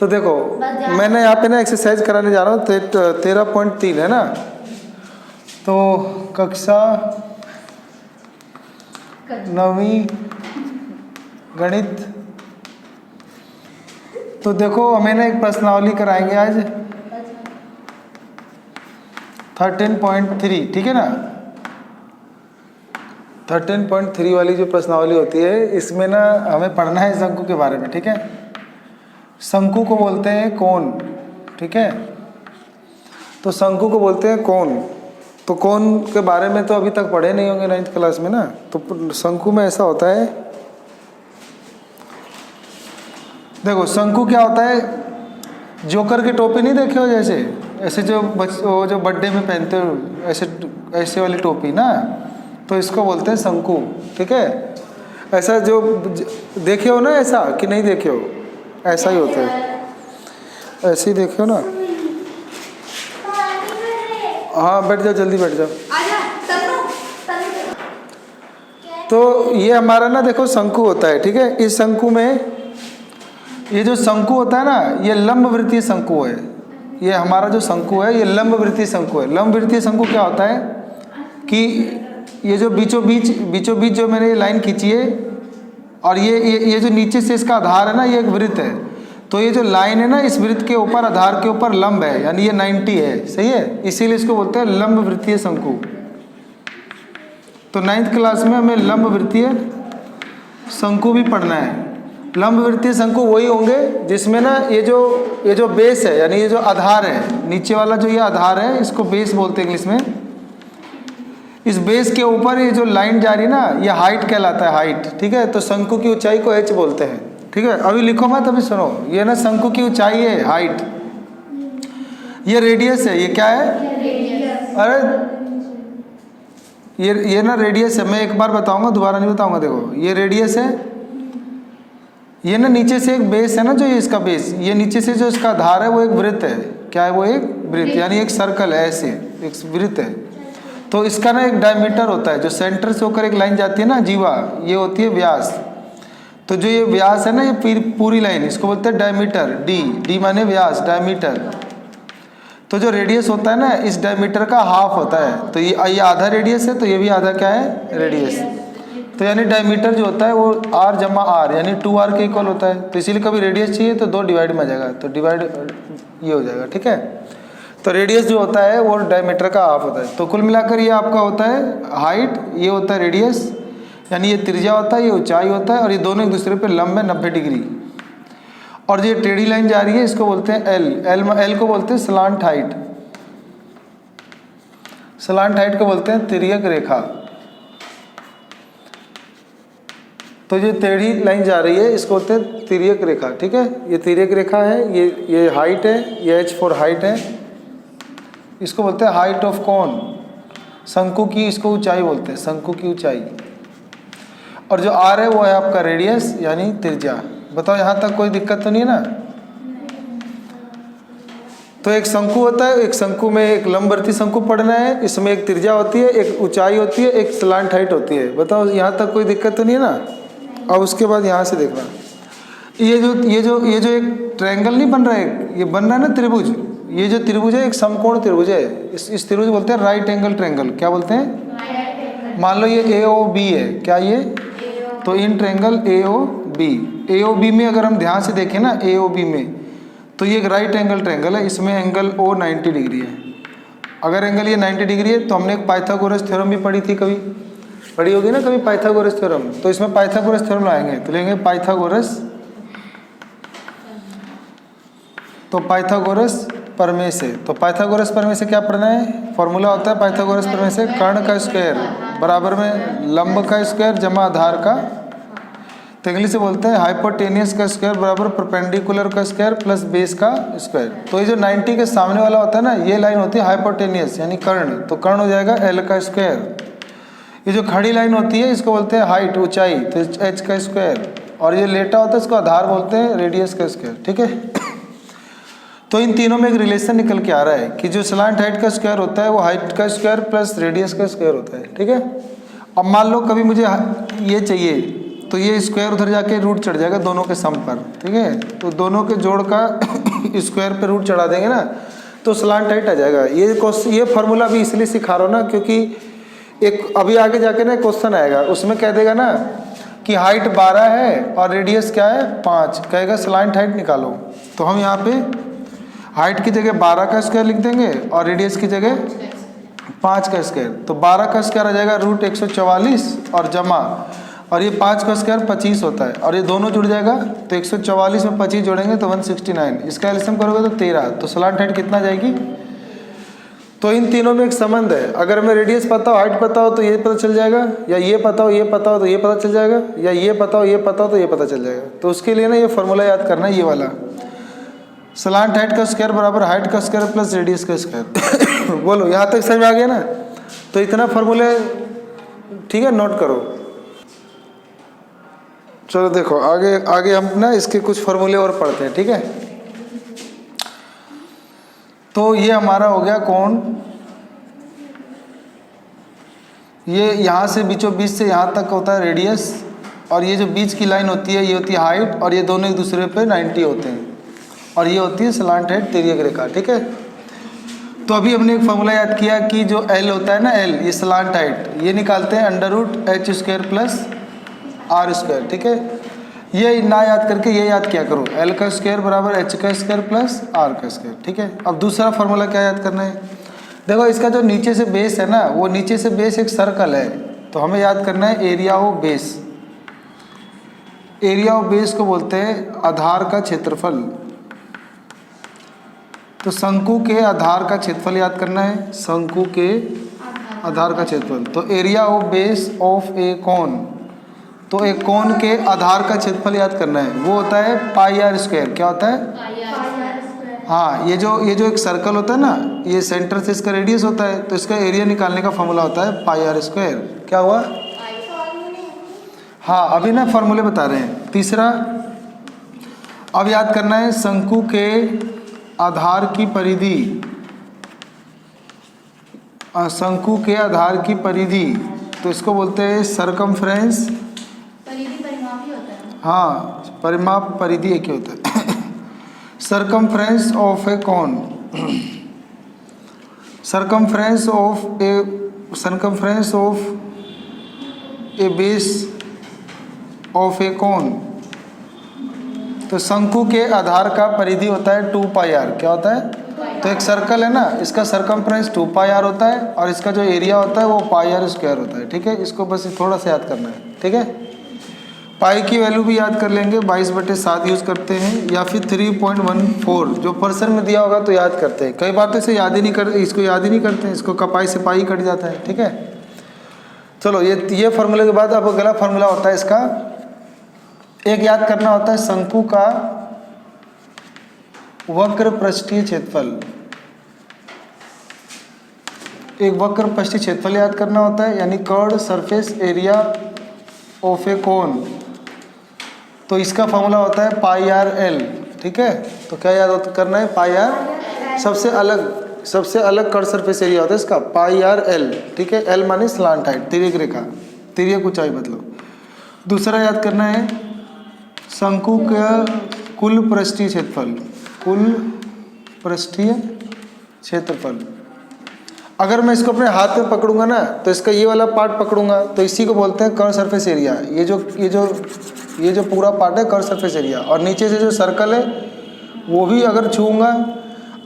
तो देखो मैंने यहाँ पे ना एक्सरसाइज कराने जा रहा हूँ 13.3 है ना। तो कक्षा 9वीं गणित। तो देखो हमें ना एक प्रश्नावली कराएंगे आज 13.3, ठीक है ना। 13.3 वाली जो प्रश्नावली होती है इसमें ना हमें पढ़ना है शंकु के बारे में, ठीक है। शंकु को बोलते हैं कोण, ठीक है। तो शंकु को बोलते हैं कोण। तो कोण के बारे में तो अभी तक पढ़े नहीं होंगे 9th क्लास में ना। तो शंकु में ऐसा होता है, देखो शंकु क्या होता है, जोकर की टोपी नहीं देखे हो जैसे, ऐसे जो बर्थडे में पहनते हो ऐसे वाली टोपी ना, तो इसको बोलते हैं शंकु, ठीक है। ऐसा जो देखे हो ना, ऐसा कि नहीं देखे हो, ऐसा ही होता है, ऐसे ही देखे हो ना। हाँ बैठ जाओ, जल्दी बैठ जाओ। तो ये हमारा ना देखो शंकु होता है, ठीक है। इस शंकु में ये जो शंकु होता है ना, ये लंबवृत्तीय शंकु है। ये हमारा जो शंकु है ये लंबवृत्तीय शंकु है। लंबवृत्तीय शंकु क्या होता है कि ये जो बीचों बीच जो मैंने ये लाइन खींची है और ये जो नीचे से इसका आधार है ना, ये एक वृत्त है। तो ये जो लाइन है ना, इस वृत्त के ऊपर आधार के ऊपर लंब है, यानी ये 90 है, सही है। इसीलिए इसको बोलते हैं लंबवृत्तीय शंकु। तो 9th क्लास में हमें लंबवृत्तीय शंकु भी पढ़ना है। लंबवृत्तीय शंकु वही होंगे जिसमें ना ये जो बेस है, यानी ये जो आधार है, नीचे वाला जो ये आधार है, इसको बेस बोलते हैं इंग्लिश में। इस बेस के ऊपर ये जो लाइन जा रही है ना, ये हाइट कहलाता है, हाइट, ठीक है। तो शंकु की ऊंचाई को h बोलते हैं, ठीक है। अभी लिखो मत, अभी सुनो। ये ना शंकु की ऊंचाई है, हाइट। ये रेडियस है, ये क्या है, अरे ये ना रेडियस है। मैं एक बार बताऊंगा, दोबारा नहीं बताऊंगा। देखो ये रेडियस है, ये ना नीचे से एक बेस है ना, जो ये इसका बेस, ये नीचे से जो इसका आधार है वो एक वृत्त है। क्या है वो, एक वृत्त, यानी एक सर्कल है, ऐसे एक वृत्त है। तो इसका ना एक डायमीटर होता है, जो सेंटर से होकर एक लाइन जाती है ना, जीवा, ये होती है व्यास। तो जो ये व्यास है ना, ये पूरी लाइन, इसको बोलते हैं डायमीटर। डी माने व्यास, डायमीटर। तो जो रेडियस होता है ना, इस डायमीटर का हाफ होता है। तो ये आधा रेडियस है, तो ये भी आधा क्या है, रेडियस। तो यानी डायमीटर जो होता है वो r जमा r, यानी 2r के इक्वल होता है। तो इसीलिए कभी रेडियस चाहिए तो 2 डिवाइड में आ जाएगा, तो डिवाइड ये हो जाएगा, ठीक है। तो रेडियस जो होता है वो डायमीटर का हाफ होता है। तो कुल मिलाकर ये आपका होता है हाइट, ये होता है रेडियस, यानी ये त्रिज्या होता है, ये ऊंचाई होता है, और ये दोनों एक दूसरे पे लंब है 90 डिग्री। और जो टेढ़ी लाइन जा रही है इसको बोलते हैं एल को बोलते हैं स्लांट हाइट। स्लांट हाइट को बोलते हैं तिर्यक रेखा। तो जो टेढ़ी लाइन जा रही है इसको बोलते हैं तिर्यक रेखा, ठीक है। ये तिर्यक रेखा है, ये हाइट है, ये h फॉर हाइट है। इसको बोलते हैं हाइट ऑफ कोन। शंकु की इसको ऊंचाई बोलते हैं, शंकु की ऊंचाई। और जो r है वो है आपका रेडियस, यानी त्रिज्या। बताओ यहाँ तक कोई दिक्कत तो नहीं है ना। तो एक शंकु होता है, एक शंकु में एक लंबवृत्तीय शंकु पढ़ना है, इसमें एक त्रिज्या होती है, एक ऊंचाई होती है, एक स्लांट हाइट होती है। बताओ यहाँ तक कोई दिक्कत तो नहीं है ना। अब उसके बाद यहाँ से देखना, ये जो एक ट्रायंगल नहीं बन रहा है, ये बन रहा है ना त्रिभुज। ये जो त्रिभुज है एक समकोण त्रिभुज है। इस त्रिभुज बोलते हैं राइट एंगल ट्रायंगल। क्या बोलते हैं, मान लो ये AOB है, क्या ये, तो इन ट्रायंगल AOB में अगर हम ध्यान से देखें ना, AOB में, तो ये एक राइट एंगल ट्रायंगल है। इसमें एंगल O 90 डिग्री है। अगर एंगल ये 90 डिग्री है तो हमने एक पाइथागोरस थ्योरम भी पढ़ी थी, कभी पढ़ी होगी ना कभी, पाइथागोरस थ्योरम। तो इसमें पाइथागोरस थ्योरम लाएंगे, तो लेंगे पाइथागोरस, तो पाइथागोरस प्रमेय से। तो पाइथागोरस प्रमेय से क्या पढ़ना है, फॉर्मूला होता है पाइथागोरस प्रमेय से, कर्ण का स्क्वायर बराबर में लंब का स्क्वायर जमा आधार का। तो इंग्लिश से बोलते हैं हाइपोटेनियस का स्क्वायर बराबर परपेंडिकुलर का स्क्वायर प्लस बेस का स्क्वायर। तो ये जो 90 के सामने वाला होता है ना, ये लाइन होती है हाइपोटेनियस, यानी कर्ण। तो कर्ण हो जाएगा L का स्क्वायर। ये जो खड़ी लाइन होती है इसको बोलते हैं हाइट, ऊंचाई, तो h का स्क्वायर। और ये लेटा होता है इसको आधार बोलते हैं, रेडियस का स्क्वायर, ठीक है। तो इन तीनों में एक रिलेशन निकल के आ रहा है कि जो स्लांट हाइट का स्क्वायर होता है वो हाइट का स्क्वायर प्लस रेडियस का स्क्वायर होता है, ठीक है। अब मान लो कभी मुझे ये चाहिए, तो ये स्क्वायर उधर जाके रूट चढ़ जाएगा दोनों के सम पर, ठीक है। तो दोनों के जोड़ का स्क्वायर पे रूट चढ़ा देंगे ना तो स्लांट हाइट आ जाएगा। ये फार्मूला भी इसलिए सिखा रहा हूँ ना क्योंकि एक अभी आगे जाके ना क्वेश्चन आएगा, उसमें कह देगा ना कि हाइट 12 है और रेडियस क्या है 5, कहेगा स्लांट हाइट निकालो। तो हम यहाँ पे हाइट की जगह 12 का स्क्वायर लिख देंगे और रेडियस की जगह 5 का स्क्वायर। तो 12 का स्क्वायर आ जाएगा रूट 144 और जमा, और ये 5 का स्क्वायर 25 होता है और ये दोनों जुड़ जाएगा तो 144 में 25 जोड़ेंगे तो 169, इसका एलसीएम करोगे तो 13। तो स्लांट हाइट कितना जाएगी? तो इन तीनों में एक संबंध है। अगर हमें रेडियस पता हो हाइट पता हो तो ये पता चल जाएगा, या ये पता हो तो ये पता चल जाएगा, या ये पता हो तो ये पता चल जाएगा। तो उसके लिए ना ये फॉर्मूला याद करना है, ये वाला स्लांट हाइट का स्क्वायर बराबर हाइट का स्क्वायर प्लस रेडियस का स्क्वायर। बोलो यहाँ तक समझ आ गया ना? तो इतना फॉर्मूले ठीक है, नोट करो। चलो देखो आगे हम ना इसके कुछ फॉर्मूले और पढ़ते हैं, ठीक है। तो ये हमारा हो गया कौन, ये यहाँ से बीचों बीच से यहाँ तक होता है रेडियस, और ये जो बीच की लाइन होती है ये होती है हाइट, और ये दोनों एक दूसरे पे 90 होते हैं, और ये होती है स्लांट हाइट तिर्यक रेखा, ठीक है। तो अभी हमने एक फॉर्मूला याद किया कि जो L होता है ना, L ये स्लांट हाइट, ये निकालते हैं √h² प्लस r², ठीक है। ये ना याद करके ये याद किया करो, L का स्क्वायर बराबर h का स्क्वायर प्लस r का स्क्वायर, ठीक है। अब दूसरा फॉर्मूला क्या याद करना है? देखो इसका जो नीचे से बेस है ना, वो नीचे से बेस एक सर्कल है, तो हमें याद करना है area of base. Area of base को बोलते हैं आधार का क्षेत्रफल। तो शंकु के आधार का क्षेत्रफल याद करना है, शंकु के आधार का क्षेत्रफल। तो एरिया ऑफ बेस ऑफ ए कोन, तो एक कोन के आधार का क्षेत्रफल याद करना है, वो होता है πr²। क्या होता है? हाँ, ये जो एक सर्कल होता है ना, ये सेंटर से इसका रेडियस होता है, तो इसका एरिया निकालने का फॉर्मूला होता है πr²। क्या हुआ? हाँ, अभी ना फॉर्मूले बता रहे हैं। तीसरा अब याद करना है शंकु के आधार की परिधि, शंकु के आधार की परिधि, तो इसको बोलते हैं सरकमफ्रेंस। हाँ, परिमाप परिधि एक ही होता है। Circumference of a cone, circumference of a base of a cone. तो शंकु के आधार का परिधि होता है 2πr। क्या होता है? तो एक सर्कल है ना, इसका सरकमफ्रेंस 2πr होता है और इसका जो एरिया होता है वो πr² होता है, ठीक है। इसको बस थोड़ा सा याद करना है, ठीक है। पाई की वैल्यू भी याद कर लेंगे, 22/7 यूज़ करते हैं, या फिर 3.14 जो परसेंट में दिया होगा तो याद करते हैं। कई बार तो इसे याद ही नहीं करते, इसको याद ही नहीं करते हैं, इसको कपाई से पाई कट जाता है, ठीक है। चलो ये फार्मूले के बाद अब अगला फार्मूला होता है इसका, एक याद करना होता है शंकु का वक्र पृष्ठीय क्षेत्रफल। एक वक्र पृष्ठीय क्षेत्रफल याद करना होता है, यानी कर्व्ड सरफेस एरिया ऑफ ए कोन। तो इसका फॉर्मूला होता है πrl, ठीक है। तो क्या याद करना है? πr सबसे अलग कर्व सरफेस एरिया होता है इसका πrl, ठीक है। l माने स्लांट हाइट, तिर्यक रेखा, तिर्यक ऊंचाई मतलब। दूसरा याद करना है शंकु का कुल पृष्ठीय क्षेत्रफल, कुल पृष्ठीय क्षेत्रफल। अगर मैं इसको अपने हाथ में पकड़ूंगा ना, तो इसका ये वाला पार्ट पकड़ूंगा तो इसी को बोलते हैं कर्व सरफेस एरिया। ये जो पूरा पार्ट है कर्व सरफेस एरिया, और नीचे से जो सर्कल है वो भी अगर छूऊंगा,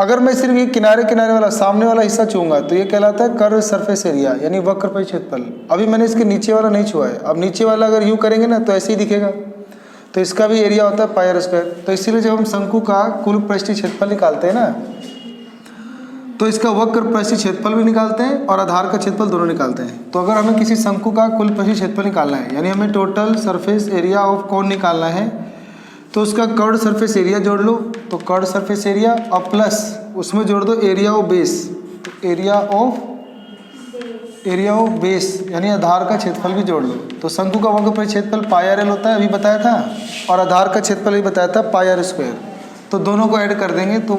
अगर मैं सिर्फ ये किनारे वाला सामने वाला हिस्सा छूऊंगा तो ये कहलाता है कर्व सरफेस एरिया, यानी वक्र पृष्ठीय क्षेत्रफल। अभी मैंने इसके नीचे वाला नहीं छुआ है, अब नीचे वाला अगर यूँ करेंगे ना तो ऐसे ही दिखेगा, तो इसका भी एरिया होता है πr²। तो इसीलिए जब हम शंकु का कुल पृष्ठीय क्षेत्रफल निकालते हैं ना, तो इसका वक्र पृष्ठीय क्षेत्रफल भी निकालते हैं और आधार का क्षेत्रफल दोनों निकालते हैं। तो अगर हमें किसी शंकु का कुल पृष्ठीय क्षेत्रफल निकालना है, यानी हमें total surface area of cone निकालना है, तो उसका कर्व्ड सरफेस एरिया जोड़ लो, तो कर्व्ड सरफेस एरिया और प्लस उसमें जोड़ दो एरिया ऑफ बेस। तो एरिया ऑफ बेस यानी आधार का क्षेत्रफल भी जोड़ लो। तो शंकु का वक्र पृष्ठीय क्षेत्रफल πrl होता है, अभी बताया था, और आधार का क्षेत्रफल भी बताया था πr²। तो दोनों को ऐड कर देंगे तो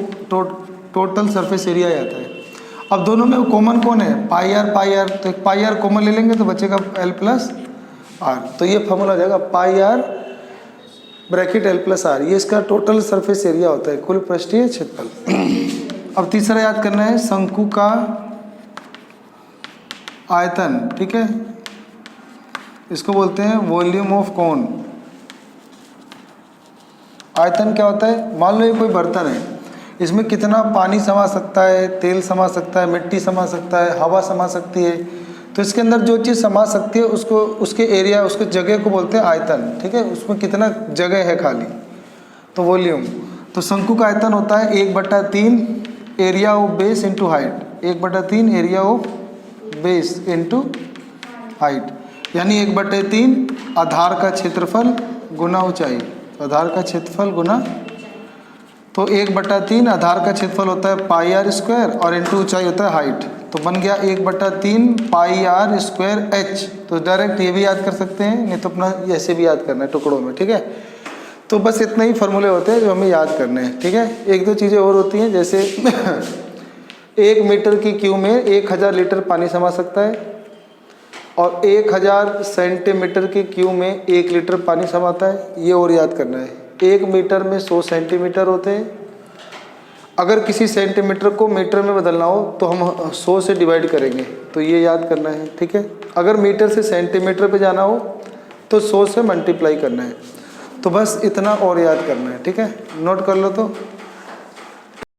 टोटल सरफेस एरिया आता है। अब दोनों में कॉमन कौन है? πr। तो एक πr कॉमन ले लेंगे तो बचेगा l प्लस आर। तो ये फॉर्मूला हो जाएगा pi r bracket l plus r, ये इसका टोटल सरफेस एरिया होता है, कुल पृष्ठीय क्षेत्रफल। अब तीसरा याद करना है शंकु का आयतन, ठीक है, इसको बोलते हैं वॉल्यूम ऑफ कोन। आयतन क्या होता है, मान लो ये कोई बर्तन है, इसमें कितना पानी समा सकता है, तेल समा सकता है, मिट्टी समा सकता है, हवा समा सकती है, तो इसके अंदर जो चीज़ समा सकती है उसको, उसके एरिया, उसके जगह को बोलते हैं आयतन, ठीक है, उसमें कितना जगह है खाली, तो वॉल्यूम। तो शंकु का आयतन होता है 1/3 area of base into height, 1/3 area of base into height, यानी 1/3 आधार का क्षेत्रफल गुना ऊंचाई, आधार का क्षेत्रफल गुना, तो 1/3 आधार का क्षेत्रफल होता है पाई आर स्क्वायर और इंटू ऊंचाई होता है हाइट, तो बन गया 1/3 पाई आर स्क्वायर एच। तो डायरेक्ट ये भी याद कर सकते हैं, नहीं तो अपना ऐसे भी याद करना है टुकड़ों में, ठीक है। तो बस इतना ही फॉर्मूले होते हैं जो हमें याद करने हैं, ठीक है। एक दो चीज़ें और होती हैं, जैसे 1 मीटर की क्यूब में 1000 लीटर पानी समा सकता है, और 1000 सेंटीमीटर की क्यूब में 1 लीटर पानी समाता है, ये और याद करना है। 1 मीटर में 100 सेंटीमीटर होते हैं, अगर किसी सेंटीमीटर को मीटर में बदलना हो तो हम 100 से डिवाइड करेंगे, तो ये याद करना है, ठीक है। अगर मीटर से सेंटीमीटर पे जाना हो तो 100 से मल्टीप्लाई करना है, तो बस इतना और याद करना है, ठीक है, नोट कर लो तो।